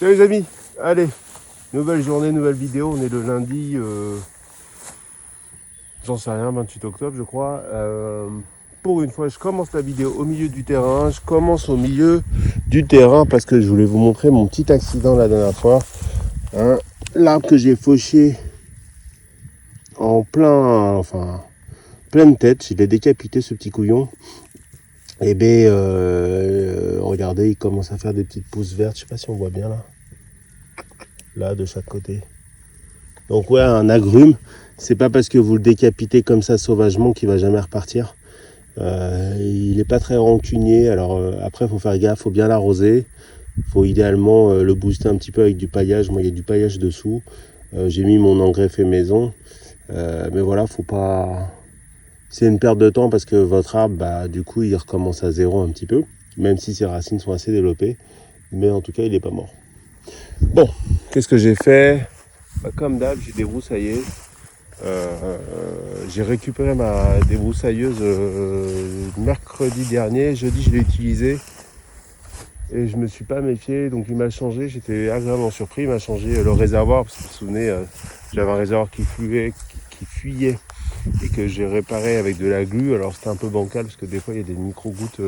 Salut les amis, allez, nouvelle journée, nouvelle vidéo, on est le lundi, j'en sais rien, 28 octobre je crois. Pour une fois, je commence la vidéo au milieu du terrain, parce que je voulais vous montrer mon petit accident la dernière fois. Hein, l'arbre que j'ai fauché en pleine tête, je l'ai décapité ce petit couillon. Et bien, regardez, il commence à faire des petites pousses vertes, je sais pas si on voit bien là de chaque côté. Donc ouais, un agrume, c'est pas parce que vous le décapitez comme ça sauvagement qu'il va jamais repartir. Il est pas très rancunier, alors après faut faire gaffe, faut bien l'arroser. Faut idéalement le booster un petit peu avec du paillage. Moi il y a du paillage dessous. J'ai mis mon engrais fait maison. Mais voilà, faut pas. C'est une perte de temps parce que votre arbre, du coup, il recommence à zéro un petit peu, même si ses racines sont assez développées. Mais en tout cas, il n'est pas mort. Bon, qu'est-ce que j'ai fait? Comme d'hab, j'ai débroussaillé. J'ai récupéré ma débroussailleuse mercredi dernier. Jeudi, je l'ai utilisée. Et je me suis pas méfié, donc il m'a changé. J'étais agréablement surpris. Il m'a changé le réservoir, parce que vous vous souvenez, j'avais un réservoir qui fuyait et que j'ai réparé avec de la glu. Alors c'était un peu bancal parce que des fois il y a des micro-gouttes,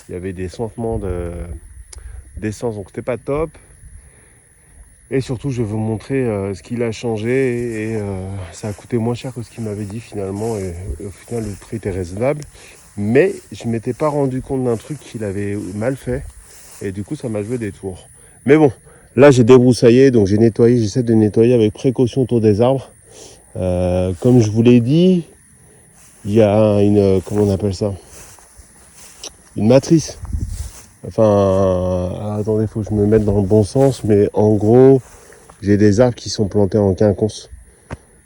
il y avait des sentements d'essence, donc c'était pas top. Et surtout je vais vous montrer ce qu'il a changé et ça a coûté moins cher que ce qu'il m'avait dit finalement et au final le prix était raisonnable. Mais je m'étais pas rendu compte d'un truc qu'il avait mal fait et du coup ça m'a joué des tours. Mais bon, là j'ai débroussaillé, donc j'essaie de nettoyer avec précaution autour des arbres. Comme je vous l'ai dit, il y a comment on appelle ça, une matrice. Attendez, faut que je me mette dans le bon sens, mais en gros, j'ai des arbres qui sont plantés en quinconce.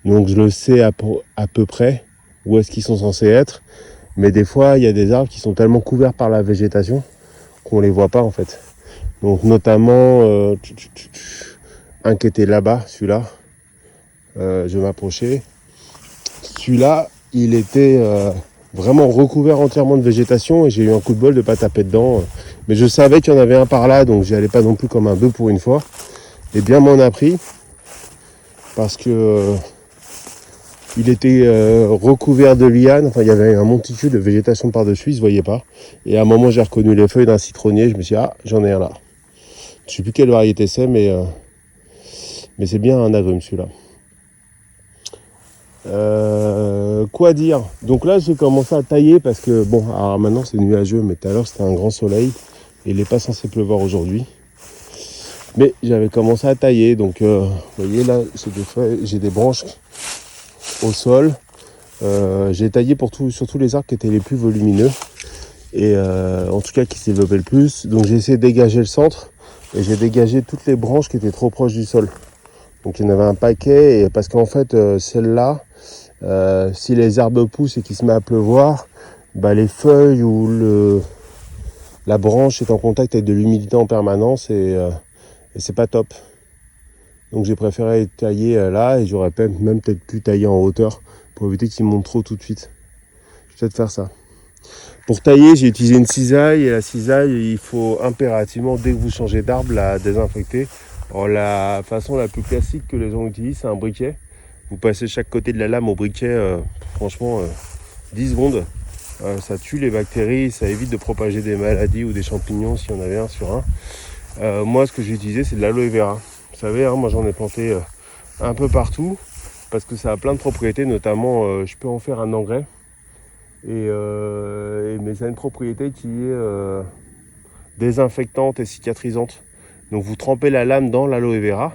Donc je le sais à peu près où est-ce qu'ils sont censés être. Mais des fois, il y a des arbres qui sont tellement couverts par la végétation qu'on les voit pas en fait. Donc notamment, un qui était là-bas, celui-là. Je vais m'approcher. Celui-là, il était vraiment recouvert entièrement de végétation et j'ai eu un coup de bol de pas taper dedans. Mais je savais qu'il y en avait un par là, donc j'y allais pas non plus comme un bœuf pour une fois. Et bien m'en a pris parce que il était recouvert de lianes. Enfin, il y avait un monticule de végétation par-dessus, il se voyait pas. Et à un moment, j'ai reconnu les feuilles d'un citronnier. Je me suis dit, ah, j'en ai un là. Je sais plus quelle variété c'est, mais c'est bien un agrume celui-là. Quoi dire? Donc là j'ai commencé à tailler parce que bon, alors maintenant c'est nuageux, mais tout à l'heure c'était un grand soleil et il n'est pas censé pleuvoir aujourd'hui. Mais j'avais commencé à tailler, donc vous voyez là j'ai des branches au sol. J'ai taillé sur tous les arbres qui étaient les plus volumineux et en tout cas qui se développaient le plus. Donc j'ai essayé de dégager le centre et j'ai dégagé toutes les branches qui étaient trop proches du sol. Donc il y en avait un paquet et parce qu'en fait celle-là, si les herbes poussent et qu'il se met à pleuvoir, les feuilles ou la branche est en contact avec de l'humidité en permanence et c'est pas top. Donc j'ai préféré tailler là et j'aurais même peut-être pu tailler en hauteur pour éviter qu'il monte trop tout de suite. Je vais peut-être faire ça. Pour tailler, j'ai utilisé une cisaille et la cisaille, il faut impérativement, dès que vous changez d'arbre, la désinfecter. Alors, la façon la plus classique que les gens utilisent, c'est un briquet. Vous passez chaque côté de la lame au briquet, franchement, 10 secondes. Ça tue les bactéries, ça évite de propager des maladies ou des champignons s'il y en avait un sur un. Moi, ce que j'ai utilisé, c'est de l'aloe vera. Vous savez, moi j'en ai planté un peu partout parce que ça a plein de propriétés, notamment je peux en faire un engrais. Mais ça a une propriété qui est désinfectante et cicatrisante. Donc vous trempez la lame dans l'aloe vera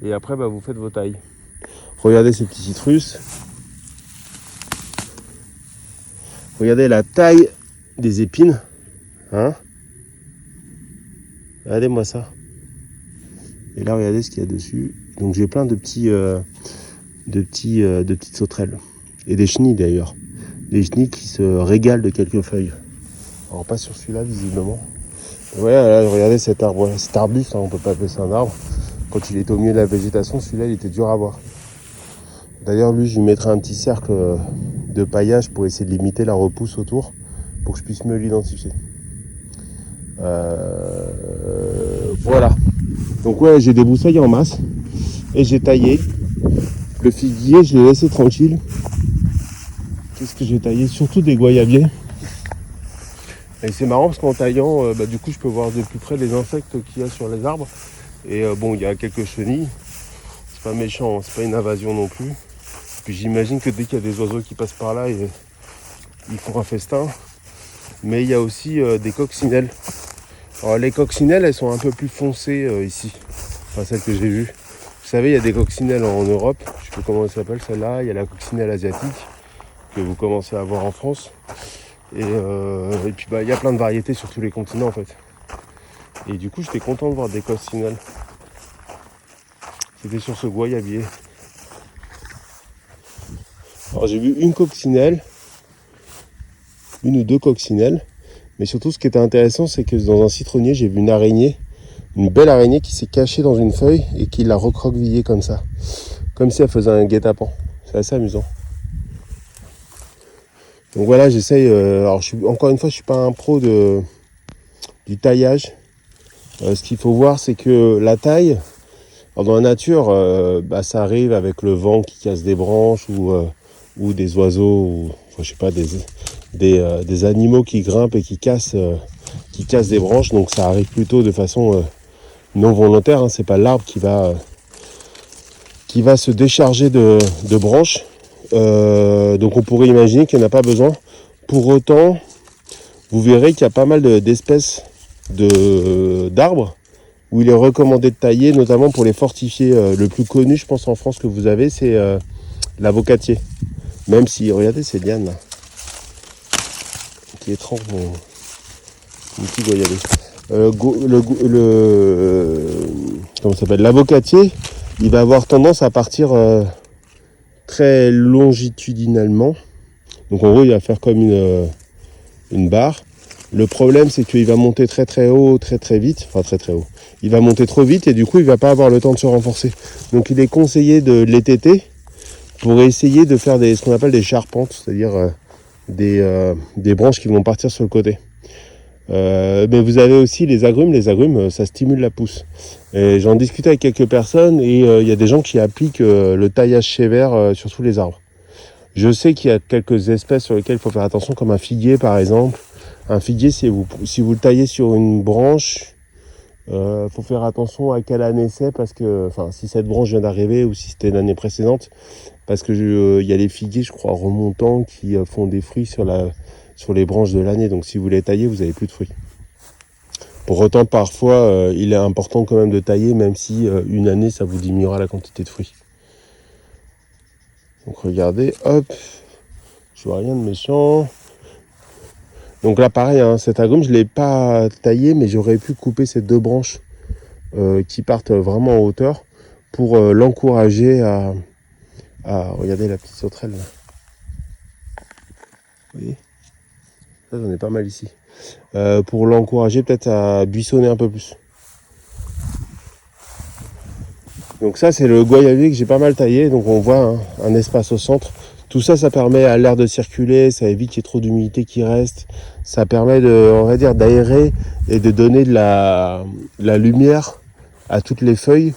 et après vous faites vos tailles. Regardez ces petits citrus. Regardez la taille des épines. Hein? Regardez-moi ça. Et là, regardez ce qu'il y a dessus. Donc j'ai plein de petites sauterelles. Et des chenilles d'ailleurs. Des chenilles qui se régalent de quelques feuilles. Alors pas sur celui-là visiblement. Ouais, là, regardez cet arbuste, on peut pas appeler ça un arbre. Quand il était au milieu de la végétation, celui-là il était dur à voir. D'ailleurs lui je lui mettrai un petit cercle de paillage pour essayer de limiter la repousse autour, pour que je puisse mieux l'identifier. Voilà. Donc ouais, j'ai débroussaillé en masse et j'ai taillé. Le figuier, je l'ai laissé tranquille. Qu'est-ce que j'ai taillé? Surtout des goyaviers. Et c'est marrant parce qu'en taillant, du coup, je peux voir de plus près les insectes qu'il y a sur les arbres. Et bon, il y a quelques chenilles. C'est pas méchant, hein, c'est pas une invasion non plus. Puis j'imagine que dès qu'il y a des oiseaux qui passent par là, ils font un festin. Mais il y a aussi des coccinelles. Alors les coccinelles, elles sont un peu plus foncées ici. Enfin, celles que j'ai vues. Vous savez, il y a des coccinelles en Europe. Je sais pas comment elle s'appelle celle-là. Il y a la coccinelle asiatique que vous commencez à voir en France. Et puis il y a plein de variétés sur tous les continents en fait. Et du coup, j'étais content de voir des coccinelles. C'était sur ce goyavier. Alors j'ai vu une coccinelle, une ou deux coccinelles. Mais surtout, ce qui était intéressant, c'est que dans un citronnier, j'ai vu une araignée, une belle araignée qui s'est cachée dans une feuille et qui l'a recroquevillée comme ça. Comme si elle faisait un guet-apens. C'est assez amusant. Donc voilà, j'essaye. Alors, encore une fois, je suis pas un pro du taillage. Ce qu'il faut voir, c'est que la taille, alors dans la nature, ça arrive avec le vent qui casse des branches ou des oiseaux, ou je sais pas, des animaux qui grimpent et qui cassent des branches. Donc ça arrive plutôt de façon non volontaire. Hein. C'est pas l'arbre qui va se décharger de branches. Donc on pourrait imaginer qu'il n'y en a pas besoin. Pour autant, vous verrez qu'il y a pas mal d'espèces d'arbres où il est recommandé de tailler, notamment pour les fortifier. Le plus connu, je pense, en France que vous avez, c'est l'avocatier. Même si, regardez ces lianes là, qui étrange mon petit goyavier. Comment ça s'appelle, l'avocatier, il va avoir tendance à partir très longitudinalement. Donc en gros, il va faire comme une barre. Le problème, c'est qu'il va monter très très haut, très très vite. Enfin, très très haut. Il va monter trop vite et du coup, il va pas avoir le temps de se renforcer. Donc il est conseillé de l'étêter pour essayer de faire ce qu'on appelle des charpentes, c'est-à-dire des branches qui vont partir sur le côté. Mais vous avez aussi les agrumes. Les agrumes, ça stimule la pousse. Et j'en discutais avec quelques personnes et il y a des gens qui appliquent le taillage sévère sur tous les arbres. Je sais qu'il y a quelques espèces sur lesquelles il faut faire attention, comme un figuier par exemple. Un figuier, si vous le taillez sur une branche, faut faire attention à quelle année c'est, parce que, si cette branche vient d'arriver ou si c'était l'année précédente, parce que il y a les figuiers, je crois, remontants qui font des fruits sur les branches de l'année. Donc si vous les taillez, vous n'avez plus de fruits. Pour autant, parfois, il est important quand même de tailler, même si une année, ça vous diminuera la quantité de fruits. Donc regardez, hop, je vois rien de méchant. Donc là, pareil, hein, cet agrume, je ne l'ai pas taillé, mais j'aurais pu couper ces deux branches qui partent vraiment en hauteur pour l'encourager à... Regardez la petite sauterelle là. Vous voyez ? Ça, j'en ai pas mal ici. Pour l'encourager peut-être à buissonner un peu plus. Donc ça, c'est le goyavier que j'ai pas mal taillé. Donc on voit hein, un espace au centre. Tout ça, ça permet à l'air de circuler, ça évite qu'il y ait trop d'humidité qui reste. Ça permet d'aérer et de donner de la lumière à toutes les feuilles.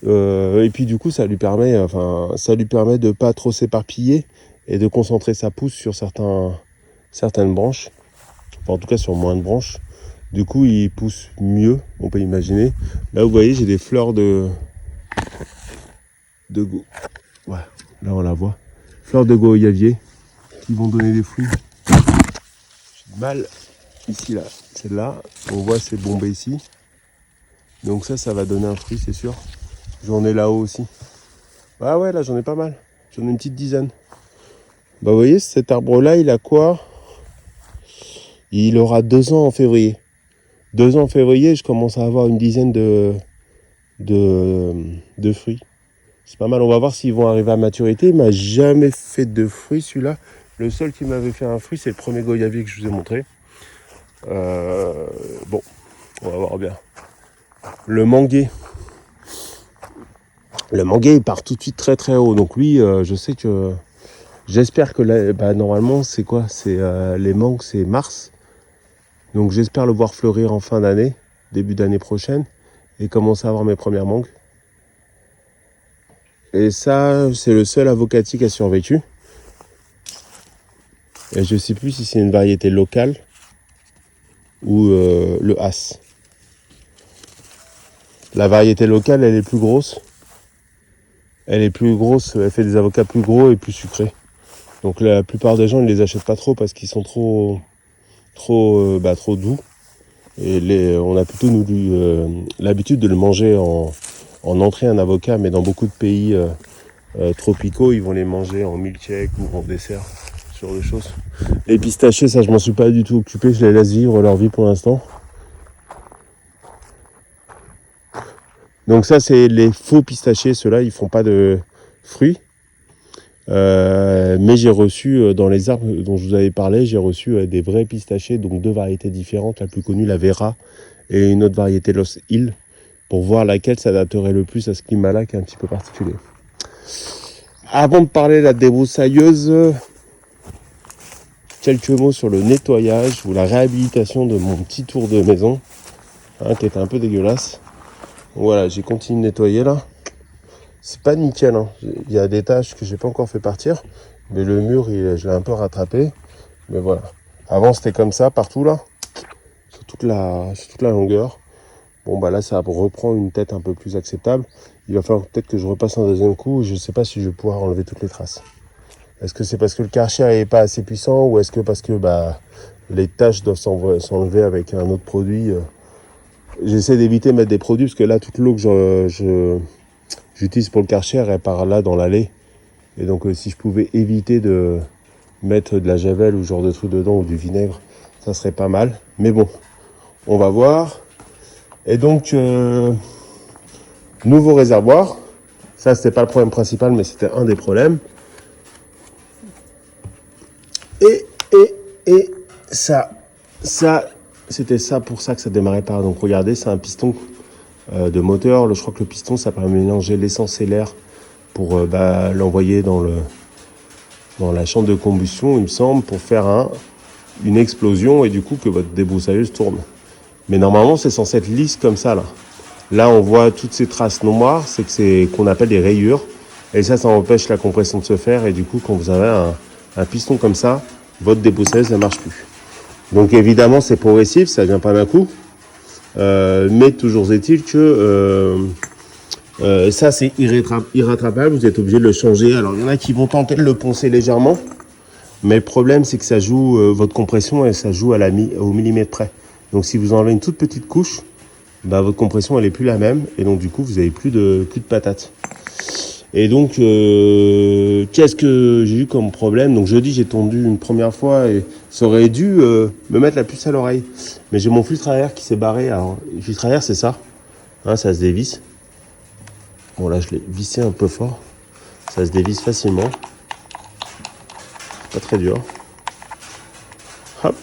Et puis du coup, ça lui permet de pas trop s'éparpiller et de concentrer sa pousse sur certaines branches. Enfin, en tout cas, sur moins de branches. Du coup, il pousse mieux, on peut imaginer. Là, vous voyez, j'ai des fleurs de go. Ouais, là, on la voit. Fleurs de goyavier qui vont donner des fruits. J'ai mal ici, là. Celle-là, on voit c'est bombé ici. Donc ça va donner un fruit, c'est sûr. J'en ai là-haut aussi. Ah ouais, là, j'en ai pas mal. J'en ai une petite dizaine. Bah, vous voyez, cet arbre-là, il a quoi ? Il aura 2 ans en février. 2 ans en février, je commence à avoir une dizaine de fruits. C'est pas mal, on va voir s'ils vont arriver à maturité. Il m'a jamais fait de fruits celui-là. Le seul qui m'avait fait un fruit, c'est le premier goyavier que je vous ai montré. Bon, on va voir bien. Le manguier. Le manguier, il part tout de suite très très haut. Donc lui, je sais que... J'espère que là, normalement, c'est quoi ? C'est les mangues, c'est mars. Donc j'espère le voir fleurir en fin d'année, début d'année prochaine. et commencer à avoir mes premières mangues. Et ça, c'est le seul avocatier qui a survécu. Et je sais plus si c'est une variété locale ou le As. La variété locale, elle est plus grosse. Elle fait des avocats plus gros et plus sucrés. Donc la plupart des gens ne les achètent pas trop parce qu'ils sont trop doux. Et on a plutôt l'habitude de le manger en entrée, un avocat, mais dans beaucoup de pays tropicaux, ils vont les manger en milkshake ou en dessert, ce genre de choses. Les pistachés, ça je m'en suis pas du tout occupé, je les laisse vivre leur vie pour l'instant. Donc ça c'est les faux pistachés, ceux-là ils font pas de fruits. Mais j'ai reçu dans les arbres dont je vous avais parlé, j'ai reçu des vrais pistachés, donc 2 variétés différentes, la plus connue la Vera et une autre variété Los Hill, pour voir laquelle s'adapterait le plus à ce climat-là qui est un petit peu particulier. Avant de parler de la débroussailleuse, quelques mots sur le nettoyage ou la réhabilitation de mon petit tour de maison, qui était un peu dégueulasse. Voilà, j'ai continué de nettoyer là. C'est pas nickel, hein. Il y a des tâches que j'ai pas encore fait partir, mais le mur, je l'ai un peu rattrapé. Mais voilà. Avant, c'était comme ça partout là, sur toute la longueur. Bon bah là, ça reprend une tête un peu plus acceptable. Il va falloir peut-être que je repasse un deuxième coup. Je sais pas si je vais pouvoir enlever toutes les traces. Est-ce que c'est parce que le Karcher est pas assez puissant ou est-ce que parce que les taches doivent s'enlever avec un autre produit. J'essaie d'éviter de mettre des produits parce que là, toute l'eau que j'utilise pour le Karcher, elle part là dans l'allée. Et donc si je pouvais éviter de mettre de la javel ou ce genre de truc dedans ou du vinaigre, ça serait pas mal. Mais bon, on va voir. Et donc, nouveau réservoir. Ça, c'était pas le problème principal, mais c'était un des problèmes. Et ça, c'était ça pour ça que ça démarrait pas. Donc regardez, c'est un piston de moteur. Je crois que le piston, ça permet de mélanger l'essence et l'air pour l'envoyer dans la chambre de combustion, il me semble, pour faire une explosion et du coup que votre débroussailleuse tourne. Mais normalement, c'est censé être lisse comme ça là. Là, on voit toutes ces traces noires, c'est qu'on appelle des rayures. Et ça empêche la compression de se faire. Et du coup, quand vous avez un piston comme ça, votre débroussailleuse ne marche plus. Donc évidemment, c'est progressif, ça ne vient pas d'un coup. Mais toujours est-il que ça, c'est irrattrapable. Vous êtes obligé de le changer. Alors, il y en a qui vont tenter de le poncer légèrement. Mais le problème, c'est que ça joue, votre compression, et ça joue au millimètre près. Donc si vous enlevez une toute petite couche, votre compression elle est plus la même et donc du coup vous avez plus de patates. Et donc qu'est-ce que j'ai eu comme problème? Donc jeudi j'ai tondu une première fois et ça aurait dû me mettre la puce à l'oreille. Mais j'ai mon filtre à air qui s'est barré. Alors le filtre à air c'est ça, ça se dévisse. Bon là je l'ai vissé un peu fort, ça se dévisse facilement. Pas très dur. Hop.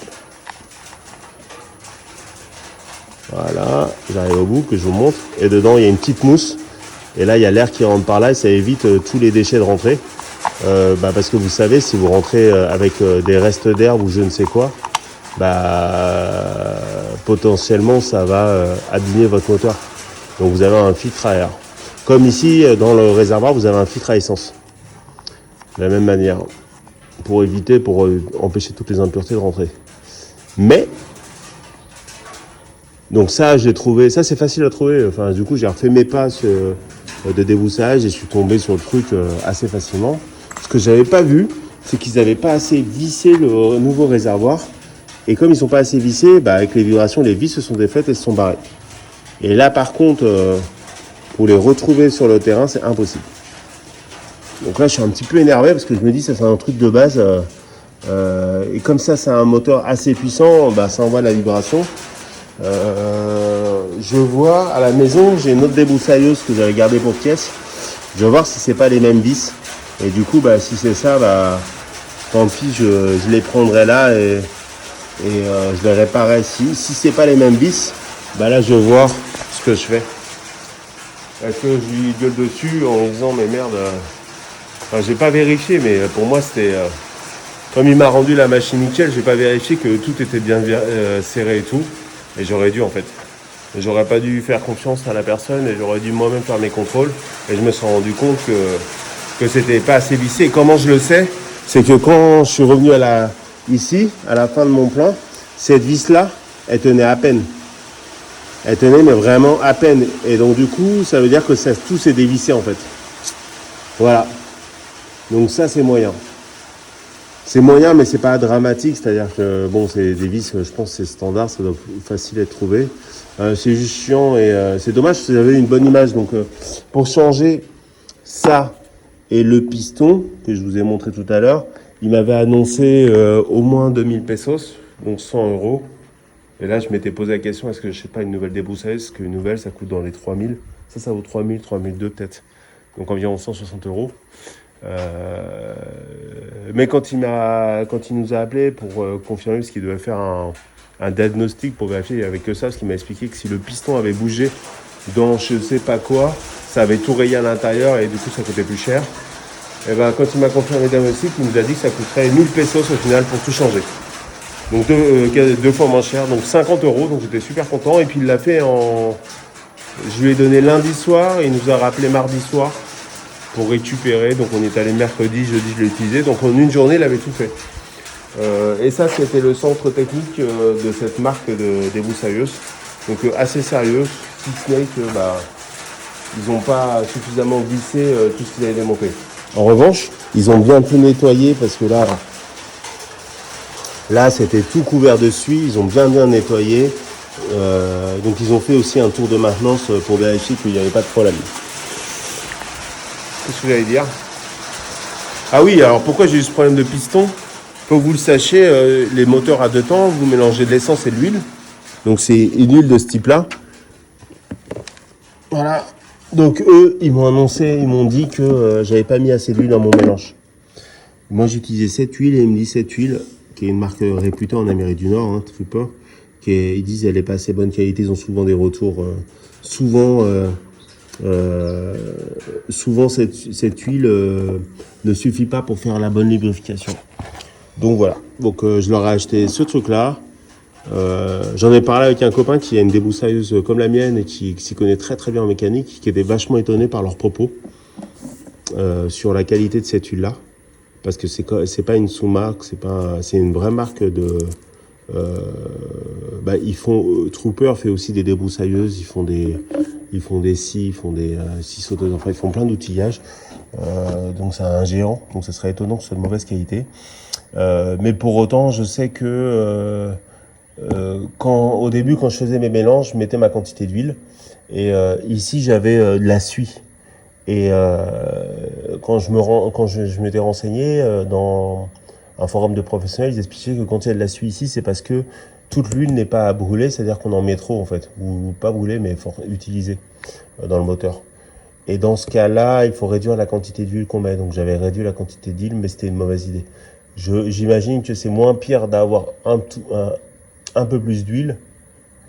Voilà, j'arrive au bout, que je vous montre. Et dedans, il y a une petite mousse. Et là, il y a l'air qui rentre par là et ça évite tous les déchets de rentrer. Parce que vous savez, si vous rentrez avec des restes d'herbe ou je ne sais quoi, potentiellement, ça va abîmer votre moteur. Donc, vous avez un filtre à air. Comme ici, dans le réservoir, vous avez un filtre à essence. De la même manière. Pour empêcher toutes les impuretés de rentrer. Mais... Donc ça, j'ai trouvé, ça c'est facile à trouver. Enfin, du coup, j'ai refait mes pas de débroussaillage et je suis tombé sur le truc assez facilement. Ce que j'avais pas vu, c'est qu'ils n'avaient pas assez vissé le nouveau réservoir. Et comme ils sont pas assez vissés, avec les vibrations, les vis se sont défaites et se sont barrées. Et là, par contre, pour les retrouver sur le terrain, c'est impossible. Donc là, je suis un petit peu énervé parce que je me dis, ça c'est un truc de base. Et comme ça, c'est un moteur assez puissant, ça envoie la vibration. Je vois à la maison, j'ai une autre débroussailleuse que j'avais gardée pour pièce. Je vais voir si c'est pas les mêmes vis. Et du coup, si c'est ça, tant pis, je les prendrai là et je les réparerai. Si c'est pas les mêmes vis, là je vais voir ce que je fais. Est-ce que je lui gueule dessus en disant mais merde. J'ai pas vérifié, mais pour moi c'était. Comme il m'a rendu la machine nickel, j'ai pas vérifié que tout était bien serré et tout. Et j'aurais dû en fait. J'aurais pas dû faire confiance à la personne et j'aurais dû moi-même faire mes contrôles. Et je me suis rendu compte que c'était pas assez vissé. Et comment je le sais? C'est que quand je suis revenu ici, à la fin de mon plan, cette vis-là, elle tenait à peine. Elle tenait mais vraiment à peine. Et donc du coup, ça veut dire que tout s'est dévissé en fait. Voilà. Donc ça c'est moyen. C'est moyen mais c'est pas dramatique, c'est-à-dire que bon c'est des vis, je pense que c'est standard, ça doit être facile à trouver. C'est juste chiant et c'est dommage parce que j'avais une bonne image. Donc pour changer ça et le piston que je vous ai montré tout à l'heure, il m'avait annoncé au moins 2000 pesos, donc 100 euros. Et là, je m'étais posé la question, est-ce que je sais pas une nouvelle débroussailleuse, parce qu'une nouvelle, ça coûte dans les 3000. Ça vaut 3000, 3002 peut-être. Donc environ 160 euros. Mais quand il nous a appelé pour confirmer, parce qu'il devait faire un diagnostic pour vérifier, il n'y avait que ça, parce qu'il m'a expliqué que si le piston avait bougé dans je sais pas quoi, ça avait tout rayé à l'intérieur et du coup ça coûtait plus cher. Et ben quand il m'a confirmé le diagnostic, il nous a dit que ça coûterait 1000 pesos au final pour tout changer. Donc deux fois moins cher, donc 50 euros, donc j'étais super content. Et puis il l'a fait je lui ai donné lundi soir, et il nous a rappelé mardi soir pour récupérer. Donc on est allé mercredi, jeudi je l'ai utilisé. Donc en une journée il avait tout fait. Et ça c'était le centre technique de cette marque de débroussailleuse. Donc assez sérieux, si ce n'est que ils n'ont pas suffisamment vissé tout ce qu'ils avaient démonté. En revanche, ils ont bien tout nettoyé parce que là c'était tout couvert de suie, ils ont bien nettoyé. Donc ils ont fait aussi un tour de maintenance pour vérifier qu'il n'y avait pas de problème. Qu'est-ce que j'allais dire? Ah oui, alors pourquoi j'ai eu ce problème de piston? Faut que vous le sachiez, les moteurs à 2 temps, vous mélangez de l'essence et de l'huile. Donc c'est une huile de ce type-là. Voilà. Donc eux, ils m'ont dit que j'avais pas mis assez d'huile dans mon mélange. Moi j'utilisais cette huile et ils me disent cette huile, qui est une marque réputée en Amérique du Nord, hein, Trooper, ils disent qu'elle n'est pas assez bonne qualité, ils ont souvent des retours. Souvent cette huile ne suffit pas pour faire la bonne lubrification. Donc voilà, donc je leur ai acheté ce truc-là. J'en ai parlé avec un copain qui a une débroussailleuse comme la mienne et qui s'y connaît très très bien en mécanique, qui était vachement étonné par leurs propos sur la qualité de cette huile-là. Parce que c'est pas une sous-marque, c'est une vraie marque de... Trooper fait aussi des débroussailleuses, ils font des scies, ils font des scies sauteuses, enfin ils font plein d'outillages. Donc c'est un géant, donc ça serait étonnant que ce soit de mauvaise qualité. Mais pour autant, je sais que au début, quand je faisais mes mélanges, je mettais ma quantité d'huile. Et ici, j'avais de la suie. Et quand je m'étais renseigné dans un forum de professionnels, ils expliquaient que quand il y a de la suie ici, c'est parce que toute l'huile n'est pas à brûler, c'est-à-dire qu'on en met trop en fait, ou pas brûler, mais utiliser dans le moteur. Et dans ce cas-là, il faut réduire la quantité d'huile qu'on met. Donc j'avais réduit la quantité d'huile, mais c'était une mauvaise idée. J'imagine que c'est moins pire d'avoir un peu plus d'huile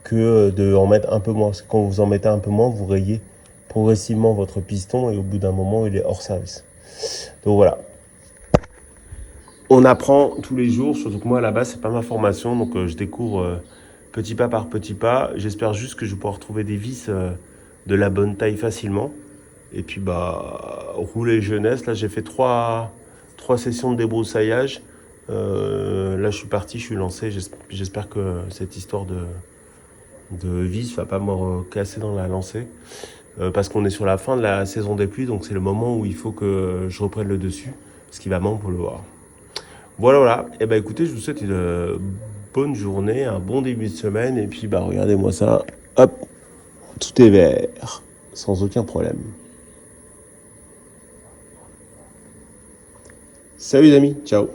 que de en mettre un peu moins. Parce que quand vous en mettez un peu moins, vous rayez progressivement votre piston et au bout d'un moment, il est hors service. Donc voilà. On apprend tous les jours, surtout que moi à la base, c'est pas ma formation, donc je découvre petit pas par petit pas. J'espère juste que je vais pouvoir trouver des vis de la bonne taille facilement. Et puis rouler jeunesse. Là, j'ai fait trois sessions de débroussaillage. Là, je suis parti, je suis lancé. J'espère que cette histoire de vis va pas me casser dans la lancée. Parce qu'on est sur la fin de la saison des pluies, donc c'est le moment où il faut que je reprenne le dessus, parce qu'il va manquer pour le voir. Voilà. Et écoutez, je vous souhaite une bonne journée, un bon début de semaine, et puis regardez-moi ça. Hop, tout est vert, sans aucun problème. Salut les amis, ciao.